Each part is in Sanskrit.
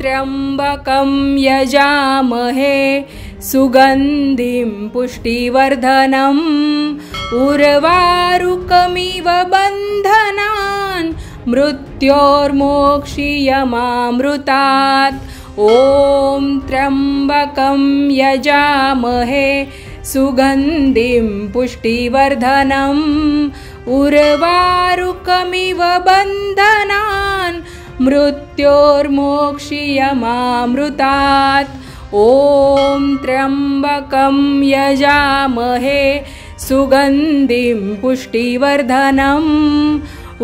त्र्यम्बकं यजामहे सुगन्धिं पुष्टिवर्धनम् उर्वारुकमिव बन्धनान् मृत्योर्मोक्षीयमामृतात्। ॐ त्र्यम्बकं यजामहे सुगन्धिं पुष्टिवर्धनम् उर्वारुकमिव बन्धनान् मृत्योर्मोक्षीयमामृतात्। ॐ त्र्यम्बकं यजामहे सुगन्धिं पुष्टिवर्धनम्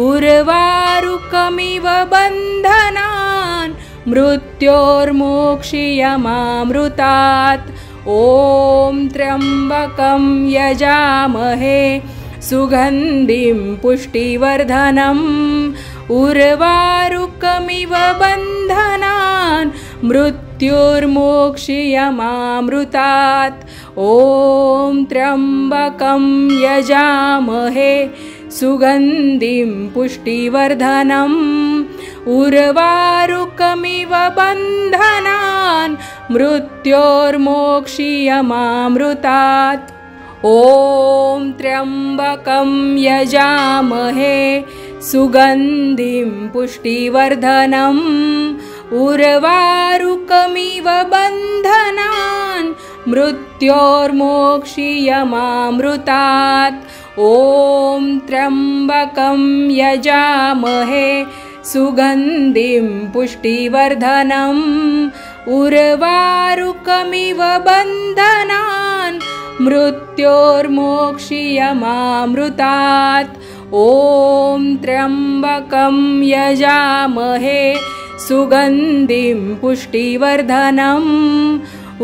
उर्वारुकमिव बन्धनान् मृत्योर्मोक्षीयमामृतात्। ॐ त्र्यम्बकं यजामहे सुगन्धिं पुष्टिवर्धनम् उर्वारुकमिव बन्धनान् मृत्योर्मोक्षीयमामृतात्। ॐ त्र्यम्बकं यजामहे सुगन्धिं पुष्टिवर्धनम् उर्वारुकमिव बन्धनान् मृत्योर्मोक्षीयमामृतात्। ॐ त्र्यम्बकं यजामहे सुगन्धिं पुष्टिवर्धनम् उर्वारुकमिव बन्धनान् मृत्योर्मोक्षीयमामृतात्। ॐ त्र्यम्बकं यजामहे सुगन्धिं पुष्टिवर्धनम् उर्वारुकमिव बन्धनान् मृत्योर्मोक्षीयमामृतात्। ॐ त्र्यम्बकं यजामहे सुगन्धिं पुष्टिवर्धनम्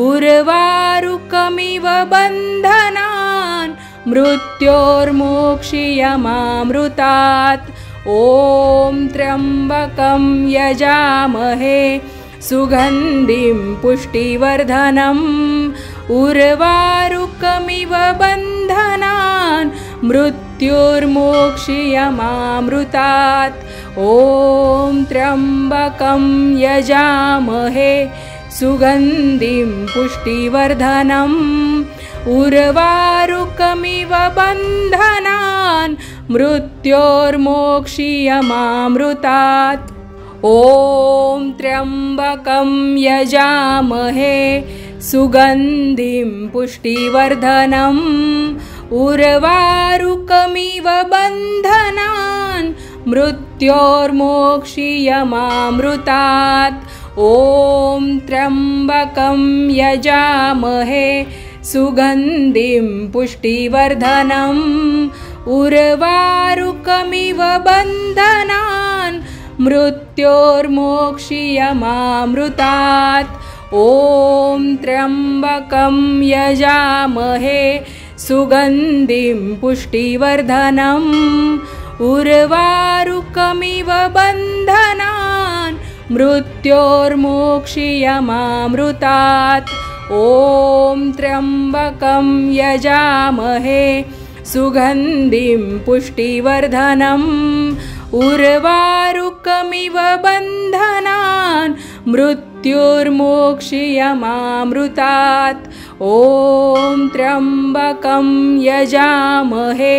उर्वारुकमिव बन्धनान् मृत्योर्मोक्षीयमामृतात्। ॐ त्र्यम्बकं यजामहे सुगन्धिं पुष्टिवर्धनम् उर्वारुकमिव बन्धनान् मृत्योर्मोक्षीयमामृतात्। ॐ त्र्यम्बकं यजामहे सुगन्धिं पुष्टिवर्धनम् उर्वारुकमिव बन्धनान् मृत्योर्मोक्षीयमामृतात्। ॐ त्र्यम्बकं यजामहे सुगन्धिं पुष्टिवर्धनम् उर्वारुकमिव बन्धनान् मृत्योर्मोक्षीयमामृतात्। ॐ त्र्यम्बकं यजामहे सुगन्धिं पुष्टिवर्धनम् उर्वारुकमिव बन्धनान् मृत्योर्मोक्षीयमामृतात्। ॐ त्र्यम्बकं यजामहे सुगन्धिं पुष्टिवर्धनम् उर्वारुकमिव बन्धनान् मृत्योर्मोक्षीयमामृतात्। ॐ त्र्यम्बकं यजामहे सुगन्धिं पुष्टिवर्धनम् उर्वारुकमिव बन्धनान् मृत्योर्मोक्षीयमामृतात्। ॐ त्र्यम्बकं यजामहे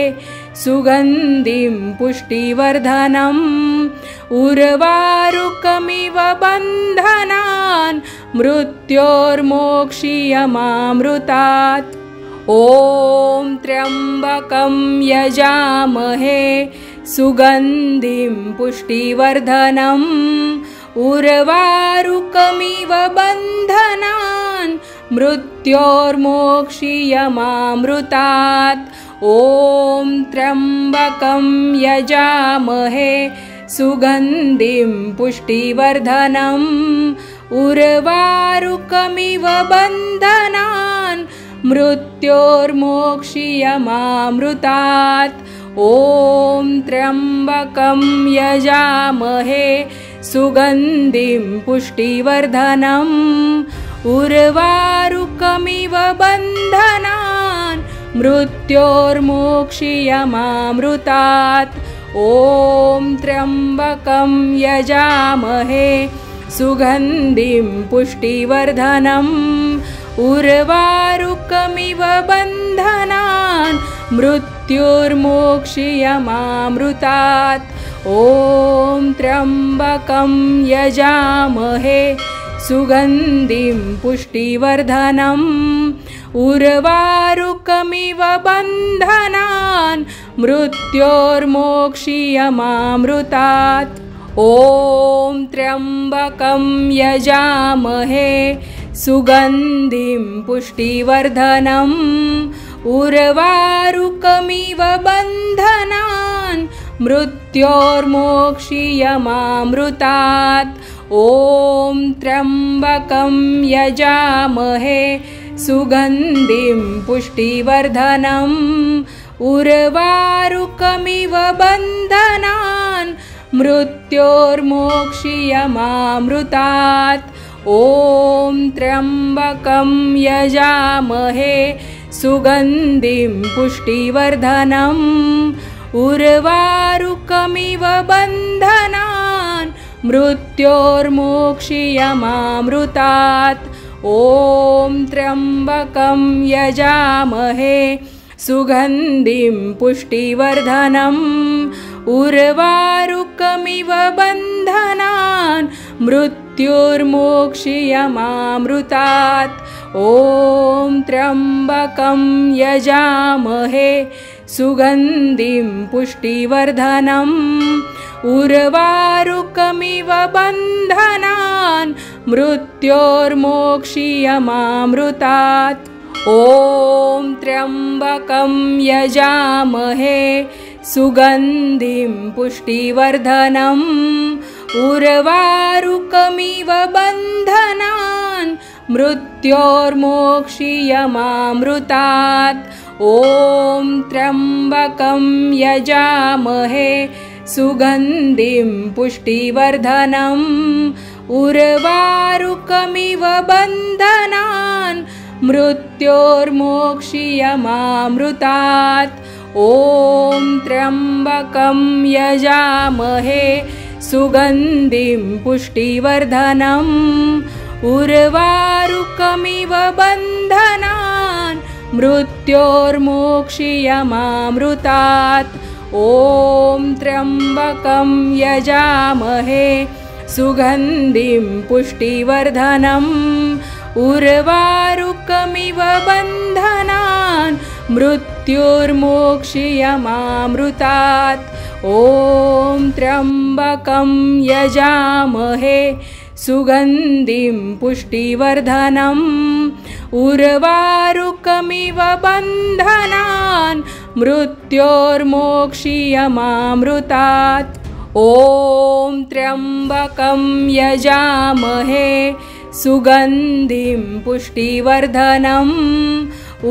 सुगन्धिं पुष्टिवर्धनम् उर्वारुकमिव बन्धनान् मृत्योर्मोक्षीयमामृतात्। ॐ त्र्यम्बकं यजामहे सुगन्धिं पुष्टिवर्धनम् उर्वारुकमिव बन्धनान् मृत्योर्मोक्षीयमामृतात्। ॐ त्र्यम्बकं यजामहे सुगन्धिं पुष्टिवर्धनम् उर्वारुकमिव बन्धनान् मृत्योर्मोक्षीयमामृतात्। ॐ त्र्यम्बकं यजामहे सुगन्धिं पुष्टिवर्धनम् उर्वारुकमिव बन्धनान् मृत्योर्मोक्षीयमामृतात्। ॐ त्र्यम्बकं यजामहे सुगन्धिं पुष्टिवर्धनम् उर्वारुकमिव बन्धनान् मृत्युर्मोक्षयमामृतात् ॐ त्र्यम्बकं यजामहे सुगन्धिं पुष्टिवर्धनम् उर्वारुकमिव बन्धनान् मृत्योर्मोक्षयमामृतात् ॐ त्र्यम्बकं यजामहे सुगन्धिं पुष्टिवर्धनम् उर्वारुकमिव बन्धनान् मृत्योर्मोक्षयमामृतात् ॐ त्र्यम्बकं यजामहे सुगन्धिं पुष्टिवर्धनम् उर्वारुकमिव बन्धनान् मृत्योर्मोक्षयमामृतात् ॐ त्र्यम्बकं यजामहे सुगन्धिं पुष्टिवर्धनम् उर्वारुकमिव बन्धनान् मृत्योर्मोक्षयमामृतात् ॐ त्र्यम्बकं यजामहे सुगन्धिं पुष्टिवर्धनम् उर्वारुकमिव बन्धनान् मृत्युर्मोक्षयमामृतात् ॐ त्र्यम्बकं यजामहे सुगन्धिं पुष्टिवर्धनम् उर्वारुकमिव बन्धनान् मृत्योर्मोक्षयमामृतात् ॐ त्र्यम्बकं यजामहे सुगन्धिं पुष्टिवर्धनम् उर्वारुकमिव बन्धनान् मृत्योर्मोक्षयमामृतात् ॐ त्र्यम्बकं यजामहे सुगन्धिं पुष्टिवर्धनम् उर्वारुकमिव बन्धनान् मृत्योर्मोक्षयमामृतात् ॐ त्र्यम्बकं यजामहे सुगन्धिं पुष्टिवर्धनम् उर्वारुकमिव बन्धनान् मृत्योर्मोक्षयमामृतात् ॐ त्र्यम्बकं यजामहे सुगन्धिं पुष्टिवर्धनम् उर्वारुकमिव बन्धनान् मृत्युर्मोक्षयमामृतात् ॐ त्र्यम्बकं यजामहे सुगन्धिं पुष्टिवर्धनम् उर्वारुकमिव बन्धनान् मृत्योर्मोक्षयमामृतात् ॐ त्र्यम्बकं यजामहे सुगन्धिं पुष्टिवर्धनम्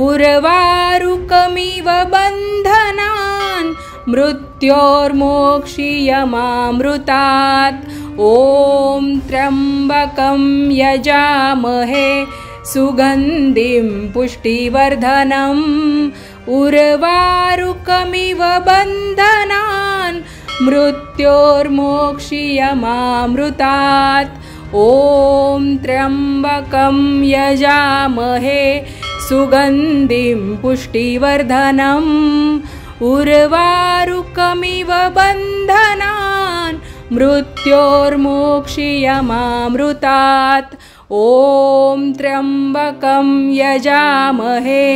उर्वारुकमिव बन्धनान् मृत्योर्मोक्षयमामृतात् ॐ त्र्यम्बकं यजामहे सुगन्धिं पुष्टिवर्धनम् उर्वारुकमिव बन्धनान् मृत्योर्मोक्षयमामृतात् ॐ त्र्यम्बकं यजामहे सुगन्धिं पुष्टिवर्धनम् उर्वारुकमिव बन्धनान् मृत्योर्मोक्षयमामृतात् ॐ त्र्यम्बकं यजामहे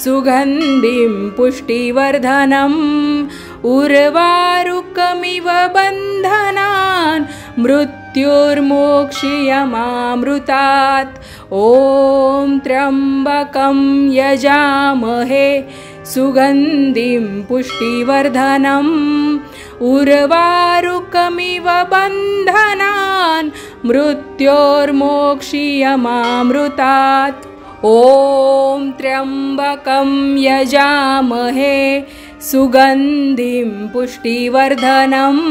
सुगन्धिं पुष्टिवर्धनम् उर्वारुकमिव बन्धनान् मृत्युर्मोक्षयमामृतात् ॐ त्र्यम्बकं यजामहे सुगन्धिं पुष्टिवर्धनम् उर्वारुकमिव बन्धनान् मृत्योर्मोक्षयमामृतात् ॐ त्र्यम्बकं यजामहे सुगन्धिं पुष्टिवर्धनम्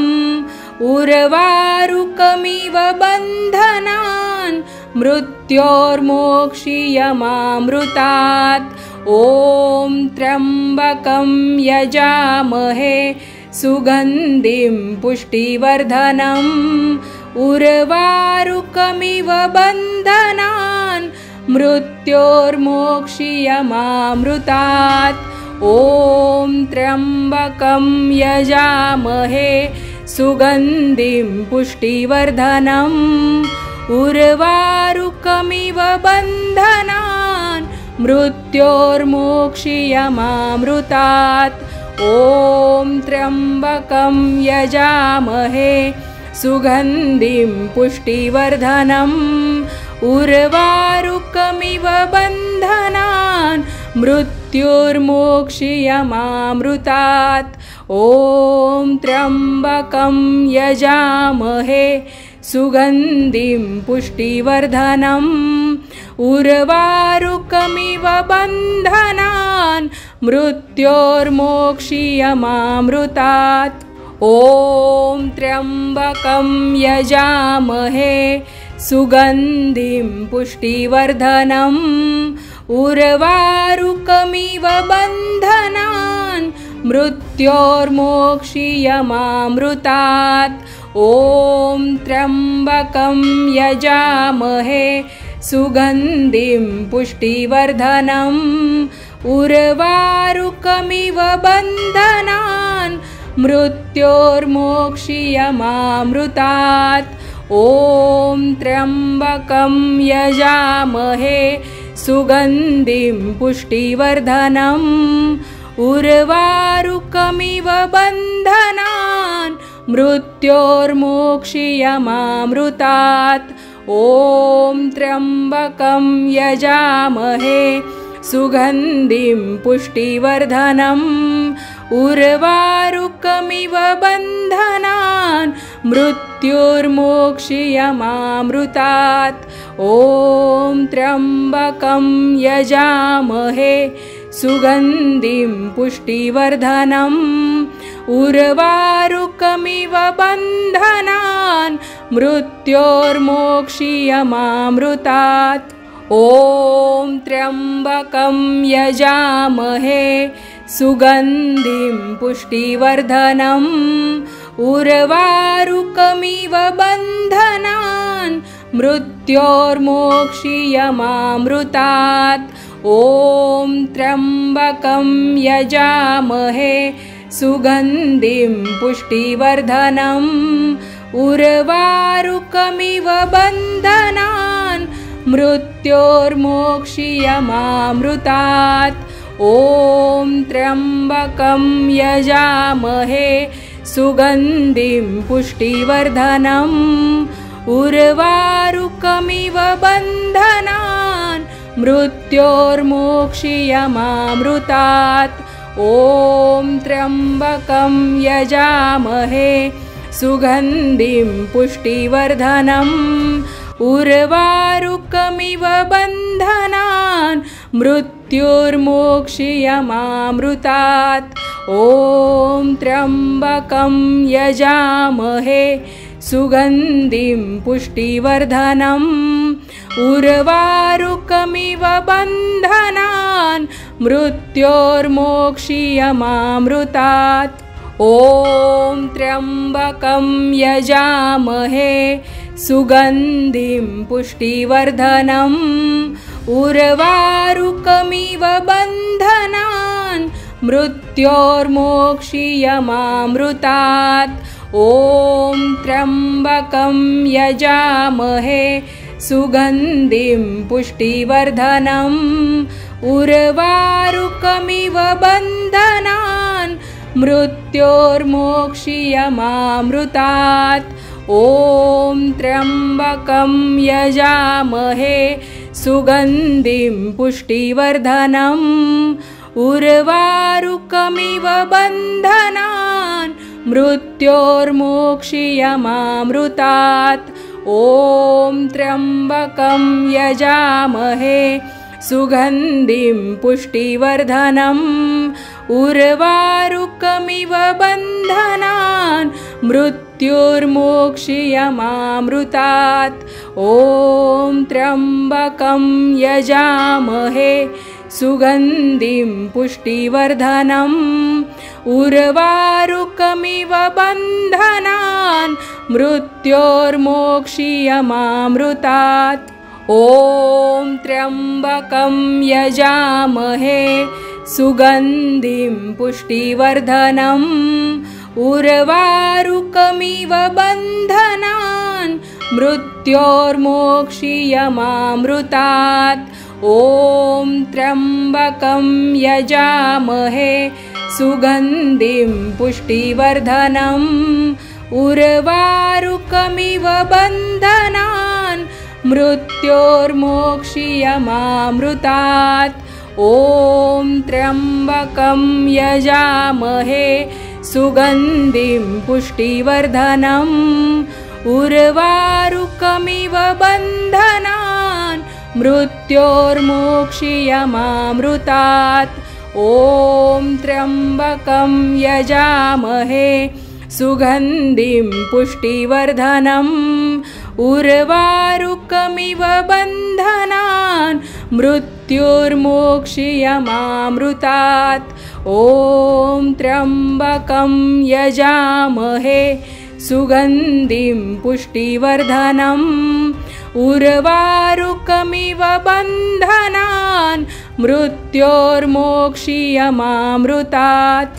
उर्वारुकमिव बन्धनान् मृत्योर्मोक्षयमामृतात् ॐ त्र्यम्बकं यजामहे सुगन्धिं पुष्टिवर्धनम् उर्वारुकमिव बन्धनान् मृत्योर्मोक्षीयमामृतात्। ॐ त्र्यम्बकं यजामहे सुगन्धिं पुष्टिवर्धनम् उर्वारुकमिव बन्धनान् मृत्योर्मोक्षीयमामृतात्। ॐ त्र्यम्बकं यजामहे सुगन्धिं पुष्टिवर्धनम् उर्वारुकमिव बन्धनान् मृत्योर्मोक्षीयमामृतात्। ॐ त्र्यम्बकं यजामहे सुगन्धिं पुष्टिवर्धनम् उर्वारुकमिव बन्धनान् मृत्योर्मोक्षीयमामृतात्। ॐ त्र्यम्बकं यजामहे सुगन्धिं पुष्टिवर्धनम् उर्वारुकमिव बन्धनान् मृत्योर्मोक्षीयमामृतात्। ॐ त्र्यम्बकं यजामहे सुगन्धिं पुष्टिवर्धनम् उर्वारुकमिव बन्धनान् मृत्योर्मोक्षीयमामृतात्। ॐ त्र्यम्बकं यजामहे सुगन्धिं पुष्टिवर्धनम् उर्वारुकमिव बन्धनान् मृत्योर्मोक्षीयमामृतात्। ॐ त्र्यम्बकं यजामहे सुगन्धिं पुष्टिवर्धनम् उर्वारुकमिव बन्धनान् मृत्योर्मोक्षीयमामृतात्। ॐ त्र्यम्बकं यजामहे सुगन्धिं पुष्टिवर्धनम् उर्वारुकमिव बन्धनान् मृत्योर्मोक्षीयमामृतात्। ॐ त्र्यम्बकं यजामहे सुगन्धिं पुष्टिवर्धनम् उर्वारुकमिव बन्धनान् मृत्योर्मोक्षीयमामृतात्। ॐ त्र्यम्बकं यजामहे सुगन्धिं पुष्टिवर्धनम् उर्वारुकमिव बन्धनान् मृत्योर्मोक्षीयमामृतात्। ॐ त्र्यम्बकं यजामहे सुगन्धिं पुष्टिवर्धनम् उर्वारुकमिव बन्धनान् मृत्योर्मोक्षीयमामृतात्। ॐ त्र्यम्बकं यजामहे सुगन्धिं पुष्टिवर्धनम् उर्वारुकमिव बन्धनान् मृत्योर्मोक्षीयमामृतात्। ॐ त्र्यम्बकं यजामहे सुगन्धिं पुष्टिवर्धनम् उर्वारुकमिव बन्धनान् मृत्योर्मोक्षीयमामृतात्। ॐ त्र्यम्बकं यजामहे सुगन्धिं पुष्टिवर्धनम् उर्वारुकमिव बन्धनान् मृत्योर्मोक्षीयमामृतात्। ॐ त्र्यम्बकं यजामहे सुगन्धिं पुष्टिवर्धनम् उर्वारुकमिव बन्धनान् मृत्योर्मोक्षीयमामृतात्। ॐ त्र्यम्बकं यजामहे सुगन्धिं पुष्टिवर्धनम् उर्वारुकमिव बन्धनान् मृत्योर्मोक्षीयमामृतात्। ॐ त्र्यम्बकं यजामहे सुगन्धिं पुष्टिवर्धनम् उर्वारुकमिव बन्धनान् मृत्योर्मोक्षीयमामृतात्। ॐ त्र्यम्बकं यजामहे सुगन्धिं पुष्टिवर्धनम् उर्वारुकमिव बन्धनान् मृत्योर्मोक्षीयमामृतात् ॐ त्र्यम्बकं यजामहे सुगन्धिं पुष्टिवर्धनम् उर्वारुकमिव बन्धनान् मृत्योर्मोक्षीयमामृतात् ॐ त्र्यम्बकं यजामहे सुगन्धिं पुष्टिवर्धनम् उर्वारुकमिव बन्धनान् मृत्योर्मोक्षीयमामृतात् ॐ त्र्यम्बकं यजामहे सुगन्धिं पुष्टिवर्धनम् उर्वारुकमिव बन्धनान् मृत्योर्मोक्षीयमामृतात् ॐ त्र्यम्बकं यजामहे सुगन्धिं पुष्टिवर्धनम् उर्वारुकमिव बन्धनान् मृत्योर्मोक्षीयमामृतात् ॐ त्र्यम्बकं यजामहे सुगन्धिं पुष्टिवर्धनम् उर्वारुकमिव बन्धनान् मृत्योर्मोक्षीयमामृतात्।